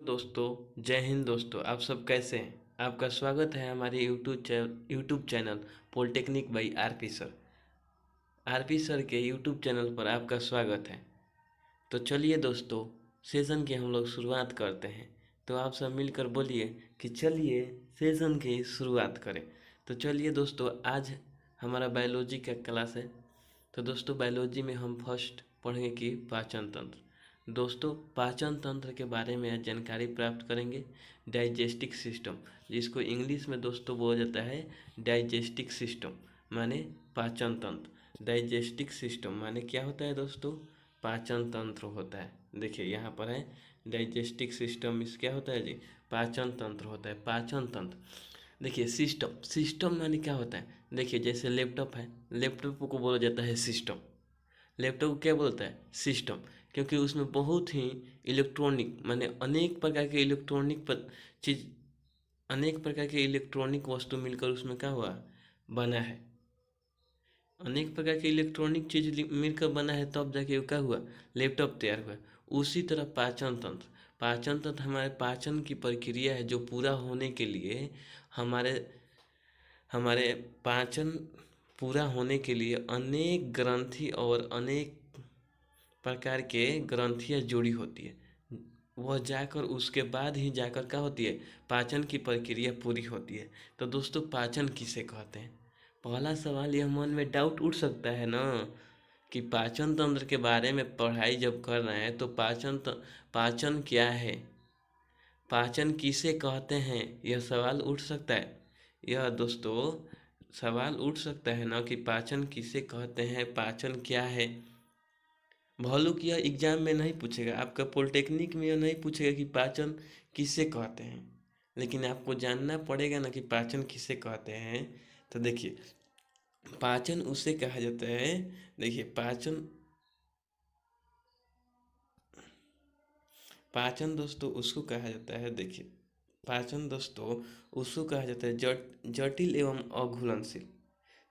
दोस्तों, जय हिंद दोस्तों। आप सब कैसे हैं? आपका स्वागत है हमारे YouTube channel polytechnic by RP sir. RP sir के यूट्यूब चैनल पर आपका स्वागत है। तो चलिए दोस्तों, सेशन की हम लोग शुरुआत करते हैं। तो आप सब मिलकर बोलिए कि चलिए सेशन की शुरुआत करें। तो चलिए दोस्तों, आज हमारा बायोलॉजी का क्लास है। तो दोस्तों, बायोलॉजी में हम फर्स्ट पढ़ेंगे कि पाचन तंत्र। दोस्तों, पाचन तंत्र के बारे में आज जानकारी प्राप्त करेंगे। डाइजेस्टिक सिस्टम, जिसको इंग्लिश में दोस्तों बोला जाता है डाइजेस्टिक सिस्टम, माने पाचन तंत्र। डाइजेस्टिक सिस्टम माने क्या होता है दोस्तों? पाचन तंत्र होता है। देखिए यहाँ पर है डाइजेस्टिक सिस्टम, इस क्या होता है जी? पाचन तंत्र होता है। पाचन तंत्र देखिए, सिस्टम सिस्टम माने क्या होता है? देखिए जैसे लैपटॉप है, लैपटॉप को बोला जाता है सिस्टम। लैपटॉप को क्या बोलता है? सिस्टम। क्योंकि उसमें बहुत ही इलेक्ट्रॉनिक माने अनेक प्रकार के चीज अनेक प्रकार के इलेक्ट्रॉनिक वस्तु मिलकर उसमें क्या हुआ? बना है। अनेक प्रकार के इलेक्ट्रॉनिक चीज मिलकर बना है, तब जाके क्या हुआ? लैपटॉप तैयार हुआ। उसी तरह पाचन तंत्र, पाचन तंत्र हमारे पाचन की प्रक्रिया है, जो पूरा होने के लिए हमारे हमारे पाचन पूरा होने के लिए अनेक ग्रंथि और अनेक प्रकार के ग्रंथियाँ जुड़ी होती है। वह जाकर उसके बाद ही जाकर क्या होती है? पाचन की प्रक्रिया पूरी होती है। तो दोस्तों, पाचन किसे कहते हैं? पहला सवाल यह मन में डाउट उठ सकता है ना कि पाचन तंत्र के बारे में पढ़ाई जब कर रहे हैं तो पाचन क्या है, पाचन किसे कहते हैं, यह सवाल उठ सकता है। यह दोस्तों सवाल उठ सकता है ना कि पाचन किसे कहते हैं, पाचन क्या है। भौलुक यह एग्जाम में नहीं पूछेगा, आपका पॉलिटेक्निक में यह नहीं पूछेगा कि पाचन किसे कहते हैं, लेकिन आपको जानना पड़ेगा ना कि पाचन किसे कहते हैं। तो देखिए, पाचन उसे कहा जाता है। देखिए पाचन पाचन दोस्तों उसको कहा जाता है। देखिए पाचन दोस्तों उसको कहा जाता है जटिल एवं अघुलनशील।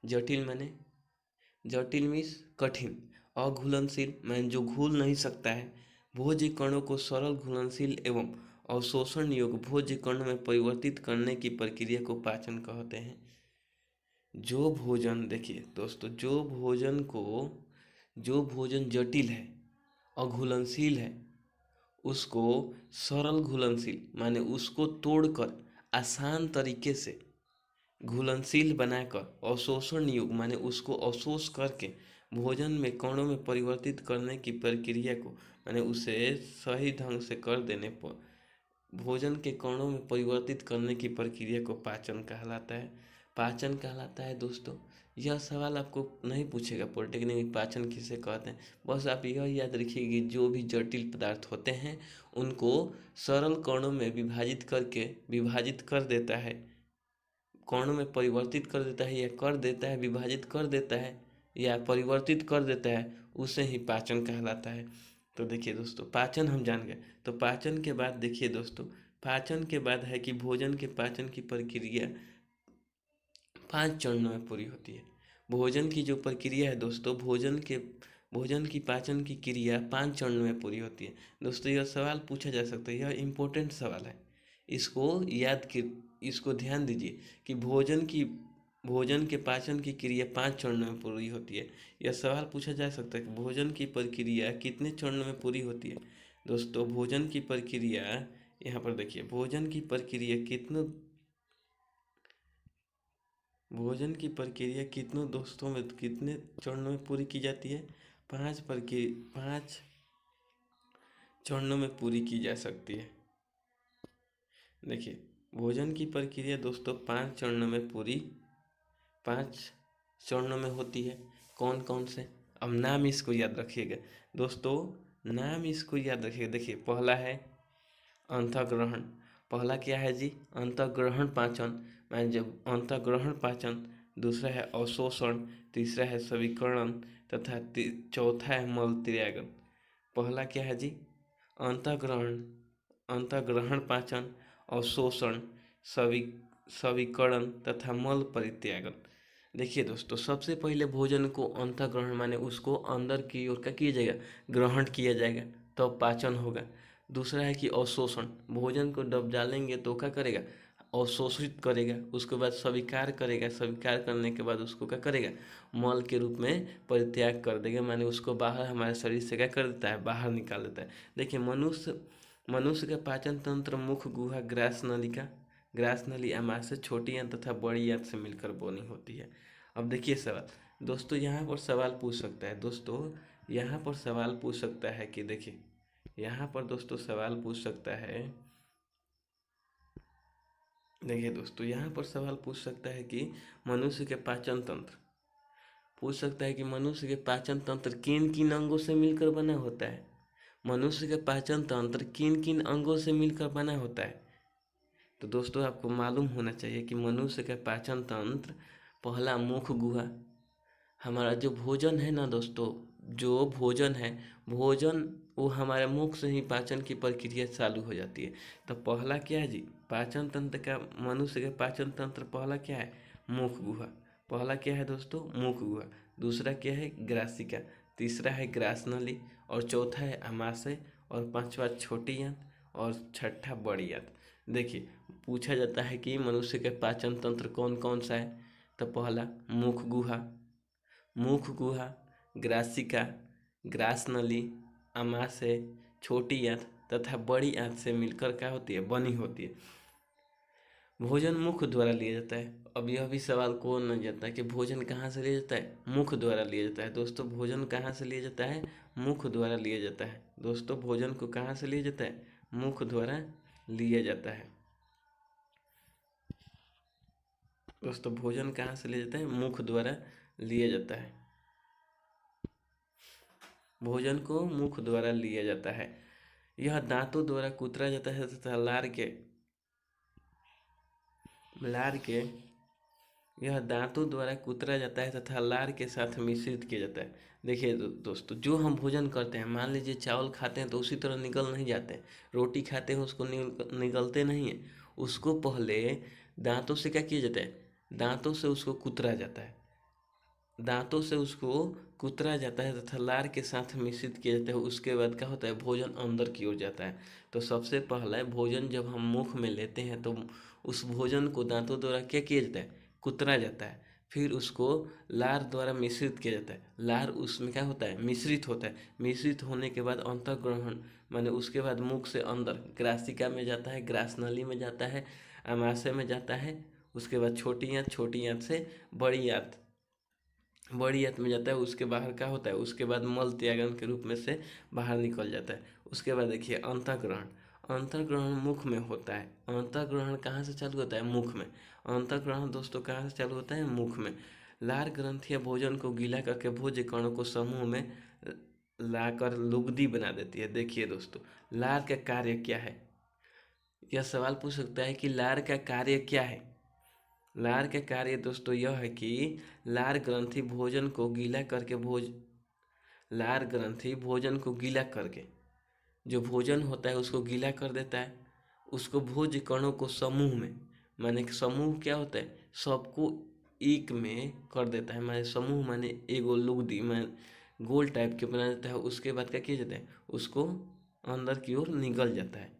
जटिल माने, जटिल मीन्स कठिन, अघुलनशील माने जो घुल नहीं सकता है। भोज्य कणों को सरल, घुलनशील एवं अवशोषण योग्य भोज्य कणों में परिवर्तित करने की प्रक्रिया को पाचन कहते हैं। जो भोजन, देखिए दोस्तों, जो भोजन जटिल है, अघुलनशील है, उसको सरल घुलनशील माने उसको तोड़कर आसान तरीके से घुलनशील बनाकर अवशोषण युग माने उसको अवशोष करके भोजन में कणों में परिवर्तित करने की प्रक्रिया को माने उसे सही ढंग से कर देने पर भोजन के कणों में परिवर्तित करने की प्रक्रिया को पाचन कहलाता है। पाचन कहलाता है दोस्तों। यह सवाल आपको नहीं पूछेगा पॉलिटेक्निक में पाचन किसे कहते हैं। बस आप यह याद रखिए कि जो भी जटिल पदार्थ होते हैं उनको सरल कणों में विभाजित कर देता है, कणों में परिवर्तित कर देता है, या कर देता है, विभाजित कर देता है या परिवर्तित कर देता है, उसे ही पाचन कहलाता है। तो देखिए दोस्तों, पाचन हम जान गए। तो पाचन के बाद देखिए दोस्तों, पाचन के बाद है कि भोजन के पाचन की प्रक्रिया 5 चरणों में पूरी होती है। भोजन की जो प्रक्रिया है दोस्तों, भोजन की पाचन की क्रिया 5 चरणों में पूरी होती है। दोस्तों यह सवाल पूछा जा सकता है, यह इम्पोर्टेंट सवाल है। इसको इसको ध्यान दीजिए कि भोजन के पाचन की क्रिया 5 चरणों में पूरी होती है। यह सवाल पूछा जा सकता है कि भोजन की प्रक्रिया कितने चरणों में पूरी होती है। दोस्तों भोजन की प्रक्रिया, यहाँ पर देखिए, भोजन की प्रक्रिया कितनों दोस्तों में कितने चरणों में पूरी की जाती है? 5 चरणों में पूरी की जा सकती है। देखिए भोजन की प्रक्रिया दोस्तों 5 चरणों में होती है। कौन कौन से? अब नाम इसको याद रखिएगा दोस्तों, नाम इसको याद रखिएगा। देखिए पहला है अंतःग्रहण। पहला क्या है जी? अंतःग्रहण पाचन, माने जब अंतःग्रहण पाचन। दूसरा है अवशोषण, तीसरा है स्वीकरण तथा चौथा है मल त्यागन। पहला क्या है जी? अंतःग्रहण, अंतःग्रहण पाचन, अवशोषण, स्वीकरण तथा मल परित्यागन। देखिए दोस्तों, सबसे पहले भोजन को अंतःग्रहण माने उसको अंदर की ओर का किया जाएगा, ग्रहण किया जाएगा, तब पाचन होगा। दूसरा है कि अवशोषण, भोजन को जब डालेंगे तो क्या करेगा, अवशोषित करेगा, उसके बाद स्वीकार करेगा, स्वीकार करने के बाद उसको क्या करेगा, मल के रूप में परित्याग कर देगा, माने उसको बाहर हमारे शरीर से क्या कर देता है, बाहर निकाल देता है। देखिए मनुष्य का पाचन तंत्र मुख, गुहा, ग्रास नलिका, ग्रास नली, आमाशय, छोटी आंत तथा बड़ी आंत से मिलकर बनी होती है। अब देखिए सवाल दोस्तों, यहाँ पर सवाल पूछ सकता है दोस्तों, यहाँ पर सवाल पूछ सकता है कि देखिए यहाँ पर दोस्तों सवाल पूछ सकता है, देखिए दोस्तों यहाँ पर सवाल पूछ सकता है कि मनुष्य के पाचन तंत्र, पूछ सकता है कि मनुष्य के पाचन तंत्र किन किन अंगों से मिलकर बना होता है, मनुष्य के पाचन तंत्र किन किन अंगों से मिलकर बना होता है। तो दोस्तों आपको मालूम होना चाहिए कि मनुष्य का पाचन तंत्र, पहला मुख गुहा, हमारा जो भोजन है ना दोस्तों, जो भोजन है, भोजन वो हमारे मुख से ही पाचन की प्रक्रिया चालू हो जाती है। तो पहला क्या है जी, पाचन तंत्र का, मनुष्य का पाचन तंत्र पहला क्या है, मुख गुहा, पहला क्या है दोस्तों, मुख गुहा, दूसरा क्या है, ग्रासिका, तीसरा है ग्रास नली, और चौथा है आमाशय, और पांचवा छोटी आंत, और छठा बड़ी आंत। देखिए पूछा जाता है कि मनुष्य के पाचन तंत्र कौन कौन सा है, तो पहला मुख गुहा, मुख गुहा, ग्रासिका, ग्रास नली, आमाशय, छोटी आंत तथा बड़ी आंत से मिलकर क्या होती है, बनी होती है। भोजन मुख द्वारा लिया जाता है। अब यह भी सवाल कौन नहीं जाता है कि भोजन कहाँ से लिया जाता है, मुख द्वारा लिया जाता है। दोस्तों भोजन कहाँ से लिया जाता है, मुख द्वारा लिया जाता है। दोस्तों भोजन को कहाँ से लिया जाता है, मुख द्वारा लिया जाता है। दोस्तों भोजन कहाँ से लिया जाता है, मुख द्वारा लिया जाता है, भोजन को मुख द्वारा लिया जाता है। यह दांतों द्वारा कुतरा जाता है तथा लार के यह दांतों द्वारा कुतरा जाता है तथा लार के साथ मिश्रित किया जाता है। देखिए दोस्तों, जो हम भोजन करते हैं, मान लीजिए चावल खाते हैं तो उसी तरह निकल नहीं जाते हैं, रोटी खाते हैं उसको निकलते नहीं है, उसको पहले दांतों से क्या किया जाता है, दांतों से उसको कुतरा जाता है, दांतों से उसको कुतरा जाता है तथा लार के साथ मिश्रित किया जाता है। उसके बाद क्या होता है, भोजन अंदर की ओर जाता है। तो सबसे पहला भोजन जब हम मुख में लेते हैं तो उस भोजन को दांतों द्वारा क्या किया जाता है, कुतरा जाता है, फिर उसको लार द्वारा मिश्रित किया जाता है, लार उसमें क्या होता है, मिश्रित होता है, मिश्रित होने के बाद अंतःग्रहण, माने उसके बाद मुख से अंदर ग्रासिका में जाता है, ग्रास नली में जाता है, आमाशय में जाता है, उसके बाद छोटी आंत, छोटी आंत से बड़ी आंत, बड़ी आंत में जाता है, उसके बाहर क्या होता है, उसके बाद मल त्यागन के रूप में से बाहर निकल जाता है। उसके बाद देखिए अंतःग्रहण, अंतःग्रहण मुख में होता है। अंतःग्रहण कहाँ से चालू होता है, मुख में। अंतःग्रहण दोस्तों कहाँ से चालू होता है, मुख में। लार ग्रंथियां भोजन को गीला करके भोज्य कणों को समूह में लाकर लुगदी बना देती है। देखिए दोस्तों, लार का कार्य क्या है, यह सवाल पूछ सकता है कि लार का कार्य क्या है। लार का कार्य दोस्तों यह है कि लार ग्रंथि भोजन को गीला करके लार ग्रंथि भोजन को गीला करके, जो भोजन होता है उसको गीला कर देता है, उसको भोज्य कणों को समूह में, माने कि समूह क्या होता है, सबको एक में कर देता है, माने समूह माने एगो लुगदी में गोल टाइप के बना देता है। उसके बाद क्या किया जाता है, उसको अंदर की ओर निकल जाता है।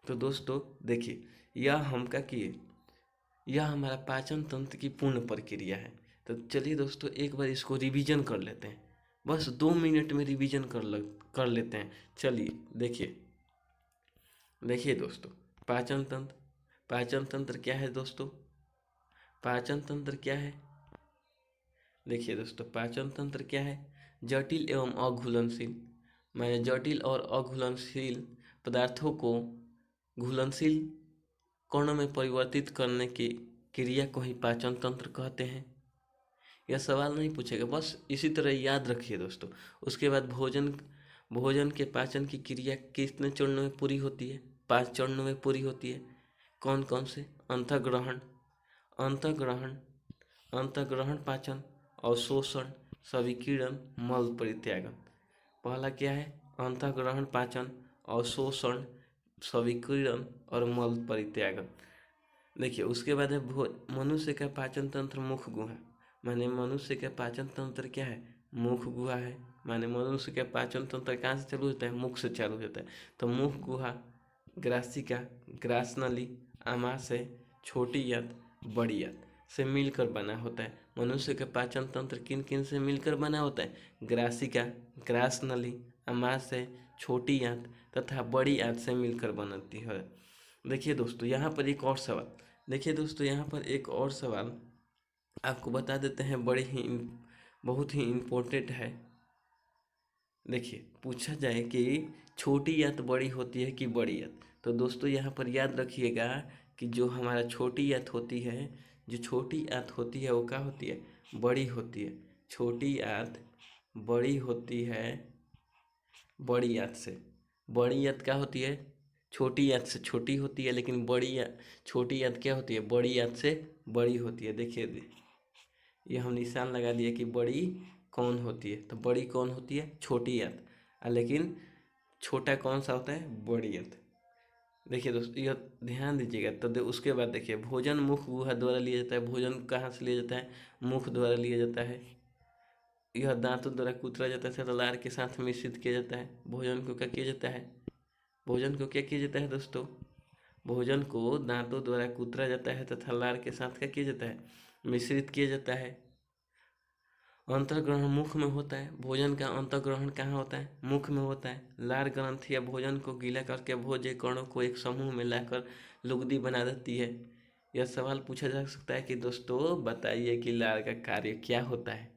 तो दोस्तों देखिए, यह हम क्या किए, यह हमारा पाचन तंत्र की पूर्ण प्रक्रिया है। तो चलिए दोस्तों एक बार इसको रिवीजन कर लेते हैं, बस 2 मिनट में रिवीजन कर लेते हैं। चलिए देखिए, देखिए दोस्तों, पाचन तंत्र, पाचन तंत्र क्या है दोस्तों, पाचन तंत्र क्या है, देखिए दोस्तों पाचन तंत्र क्या है, जटिल एवं अघुलनशील, माने जटिल और अघुलनशील पदार्थों को घुलनशील कणों में परिवर्तित करने की क्रिया को ही पाचन तंत्र कहते हैं। यह सवाल नहीं पूछेगा, बस इसी तरह याद रखिए दोस्तों। उसके बाद भोजन, भोजन के पाचन की क्रिया कितने चरणों में पूरी होती है, 5 चरणों में पूरी होती है। कौन कौन से, अंतःग्रहण, अंतःग्रहण, अंतःग्रहण पाचन, अवशोषण, स्वीकरण, मल परित्यागन। पहला क्या है, अंतःग्रहण पाचन, अवशोषण, स्वीकरण और मल परित्यागन। देखिए उसके बाद है मनुष्य का पाचन तंत्र मुख गुहा, माने मनुष्य का पाचन तंत्र क्या है, मुख गुहा है। माने मनुष्य के पाचन तंत्र कहाँ से चालू होता है? मुख से चालू होता है। तो मुख गुहा, ग्रासिका, ग्रासनली, आमाशय, छोटी आंत, बड़ी आंत से मिलकर बना होता है। मनुष्य के पाचन तंत्र किन किन से मिलकर बना होता है? ग्रासिका, ग्रासनली, आमाशय, छोटी आंत तथा बड़ी आंत से मिलकर बनती है। देखिए दोस्तों यहाँ पर एक और सवाल, देखिए दोस्तों यहाँ पर एक और सवाल आपको बता देते हैं, बहुत ही इम्पोर्टेंट है। देखिए पूछा जाए कि छोटी आंत बड़ी होती है कि बड़ी आंत, तो दोस्तों यहाँ पर याद रखिएगा कि जो हमारा छोटी आंत होती है, जो छोटी आंत होती है वो क्या होती है? बड़ी होती है। छोटी आंत बड़ी होती है बड़ी आंत से। बड़ी आंत क्या होती है? छोटी आंत से छोटी होती है, लेकिन छोटी आंत क्या होती है? बड़ी आंत से बड़ी होती है। देखिए ये हम निशान लगा दिए कि बड़ी कौन होती है, तो बड़ी कौन होती है? छोटी आंत। लेकिन छोटा कौन सा होता है? बड़ी आंत। देखिए दोस्तों यह ध्यान दीजिएगा। तो उसके बाद देखिए भोजन मुख गुहा द्वारा लिया जाता है। भोजन कहाँ से लिया जाता है? मुख द्वारा लिया जाता है। यह दांतों द्वारा कुतरा जाता है तथा लार के साथ मिश्रित किया जाता है। भोजन को क्या किया जाता है? भोजन को क्या किया जाता है दोस्तों? भोजन को दांतों द्वारा कुतरा जाता है तथा लार के साथ क्या किया जाता है? मिश्रित किया जाता है। अंतर्ग्रहण मुख में होता है। भोजन का अंतर्ग्रहण कहाँ होता है? मुख में होता है। लार ग्रंथि या भोजन को गीला करके भोज्य कणों को एक समूह में लाकर लुगदी बना देती है। यह सवाल पूछा जा सकता है कि दोस्तों बताइए कि लार का कार्य क्या होता है?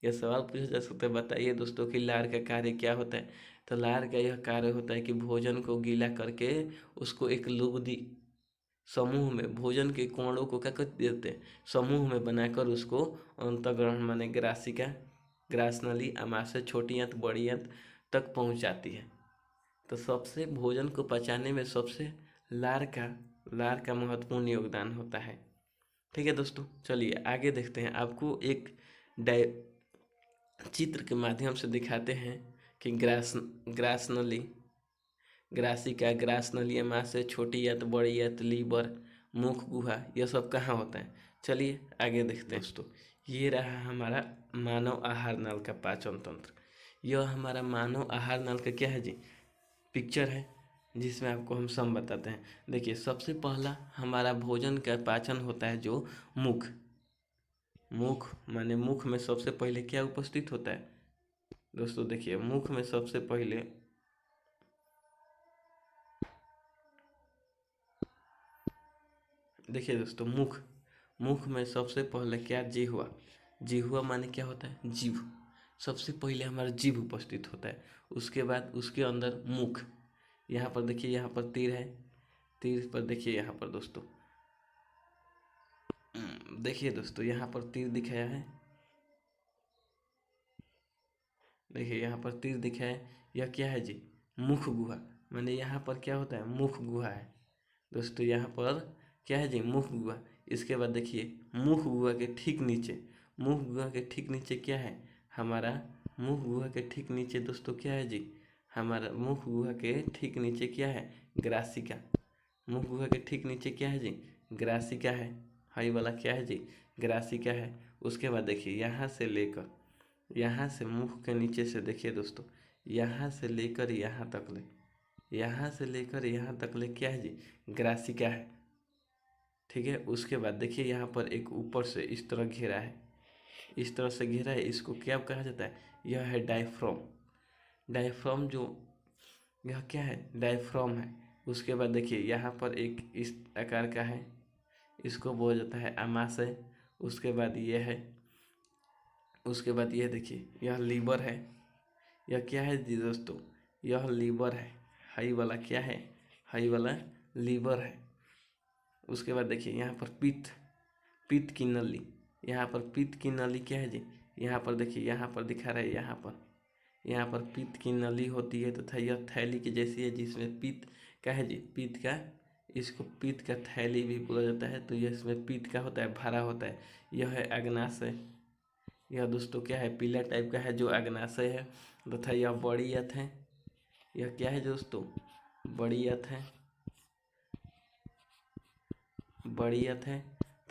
यह सवाल पूछा जा सकता है, बताइए दोस्तों कि लार का कार्य क्या होता है? तो लार का यह कार्य होता है कि भोजन को गीला करके उसको एक लुगदी समूह में, भोजन के कणों को क्या कर देते हैं? समूह में बनाकर उसको अंतःग्रहण माने ग्रासिका, ग्रासनली, आमाशय, छोटी आंत, बड़ी आंत तक पहुंचाती है। तो सबसे भोजन को पचाने में सबसे लार का महत्वपूर्ण योगदान होता है। ठीक है दोस्तों, चलिए आगे देखते हैं। आपको एक चित्र के माध्यम से दिखाते हैं कि ग्रासनली, ग्रासिका, ग्रासनली, आमाशय, छोटी आंत, बड़ी आंत, लीवर, मुख गुहा, यह सब कहाँ होता है? चलिए आगे देखते हैं दोस्तों। ये रहा हमारा मानव आहार नल का पाचन तंत्र। यह हमारा मानव आहार नल का क्या है जी? पिक्चर है, जिसमें आपको हम सम बताते हैं। देखिए सबसे पहला हमारा भोजन का पाचन होता है जो मुख। मुख माने मुख में सबसे पहले क्या उपस्थित होता है दोस्तों? देखिए मुख में सबसे पहले देखिए दोस्तों मुख में सबसे पहले क्या? जिह्वा। जिह्वा माने क्या होता है? जीभ। सबसे पहले हमारा जीभ उपस्थित होता है। उसके बाद उसके अंदर मुख। यहाँ पर देखिए, यहाँ पर तीर है, तीर पर देखिए यहाँ पर दोस्तों, देखिए दोस्तों यहाँ पर तीर दिखाया है। देखिए यहाँ पर तीर दिखाया है। यह क्या है जी? मुख गुहा। माने यहाँ पर क्या होता है? मुख गुहा है दोस्तों। यहाँ पर क्या है जी? मुख गुहा। इसके बाद देखिए मुख गुहा के ठीक नीचे, मुख गुहा के ठीक नीचे क्या है? हमारा मुख गुहा के ठीक नीचे दोस्तों क्या है जी? हमारा मुख गुहा के ठीक नीचे क्या है? ग्रासिका। मुख गुहा के ठीक नीचे क्या है जी? ग्रासिका है। हाई वाला क्या है जी? ग्रासिका है। उसके बाद देखिए यहाँ से लेकर, यहाँ से मुख के नीचे से देखिए दोस्तों, यहाँ से लेकर यहाँ तक ले, यहाँ से लेकर यहाँ तक ले क्या है जी? ग्रासिका है। ठीक है। उसके बाद देखिए यहाँ पर एक ऊपर से इस तरह घेरा है, इस तरह से घेरा है। इसको क्या कहा जाता है? यह है डायफ्राम। डायफ्राम जो यह क्या है? डायफ्राम है। उसके बाद देखिए यहाँ पर एक इस आकार का है, इसको बोला जाता है आमाशय। उसके बाद ये है, उसके बाद यह देखिए यह लीवर है। यह क्या है जी दोस्तों? यह लीवर है। हाई वाला क्या है? हाई वाला लीवर है। उसके बाद देखिए यहाँ पर पित्त की नली। यहाँ पर पित्त की नली क्या है जी? यहाँ पर देखिए, यहाँ पर दिखा रहा है, यहाँ पर पित्त की नली होती है तथा यह थैली की जैसी है, जिसमें पित्त का है जी? पित्त का, इसको पित्त का थैली भी बोला जाता है। तो यह इसमें पित्त का होता है, भरा होता है। यह है अग्नाशय। यह दोस्तों क्या है? पीला टाइप का है जो अग्नाशय है तथा यह बड़ी आंत है। यह क्या है दोस्तों? बड़ी आंत है, बड़ी आंत है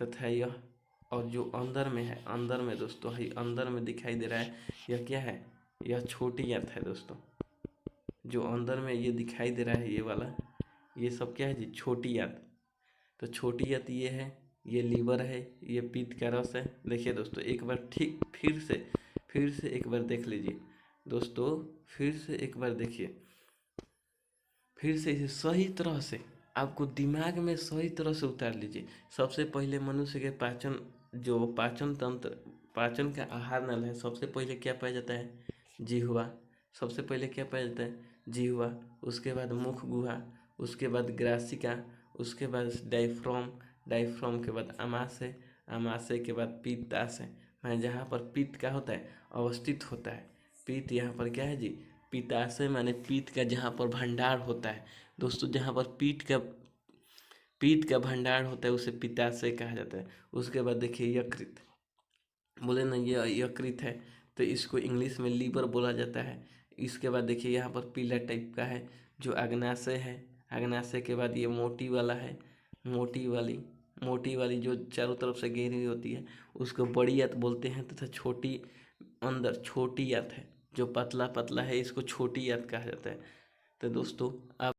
तथा यह, और जो अंदर में है, अंदर में दोस्तों है, अंदर में दिखाई दे रहा है, यह क्या है? यह छोटी आंत है दोस्तों। जो अंदर में ये दिखाई दे रहा है ये वाला, ये सब क्या है जी, छोटी आंत। तो छोटी आंत ये है, ये लीवर है, ये पित्त का रस है। देखिए दोस्तों एक बार ठीक फिर से एक बार देख लीजिए दोस्तों, फिर से एक बार देखिए, फिर से इसे सही तरह से आपको दिमाग में सही तरह से उतार लीजिए। सबसे पहले मनुष्य के पाचन, जो पाचन तंत्र, पाचन का आहार नल है, सबसे पहले क्या पाया जाता है, जिह्वा। सबसे पहले क्या पाया जाता है, जिह्वा। उसके बाद मुख गुहा, उसके बाद ग्रासिका, उसके बाद डायफ्राम, डायफ्राम के बाद आमाशय, आमाशय के बाद पित्ताशय, मैं जहाँ पर पित्त का होता है अवस्थित होता है। पित्त यहाँ पर क्या है जी, पित्ताशय माने पित्त का जहाँ पर भंडार होता है दोस्तों, जहाँ पर पित्त का भंडार होता है उसे पित्ताशय कहा जाता है। उसके बाद देखिए यकृत, बोले ना ये यकृत है, तो इसको इंग्लिश में लीवर बोला जाता है। इसके बाद देखिए यहाँ पर पीला टाइप का है जो अग्नाशय है। अग्नाशय के बाद ये मोटी वाला है, मोटी वाली जो चारों तरफ से घेरी हुई होती है उसको बड़ी आंत बोलते हैं, तथा छोटी, अंदर छोटी आंत है जो पतला पतला है, इसको छोटी आंत कहा जाता है। तो दोस्तों आप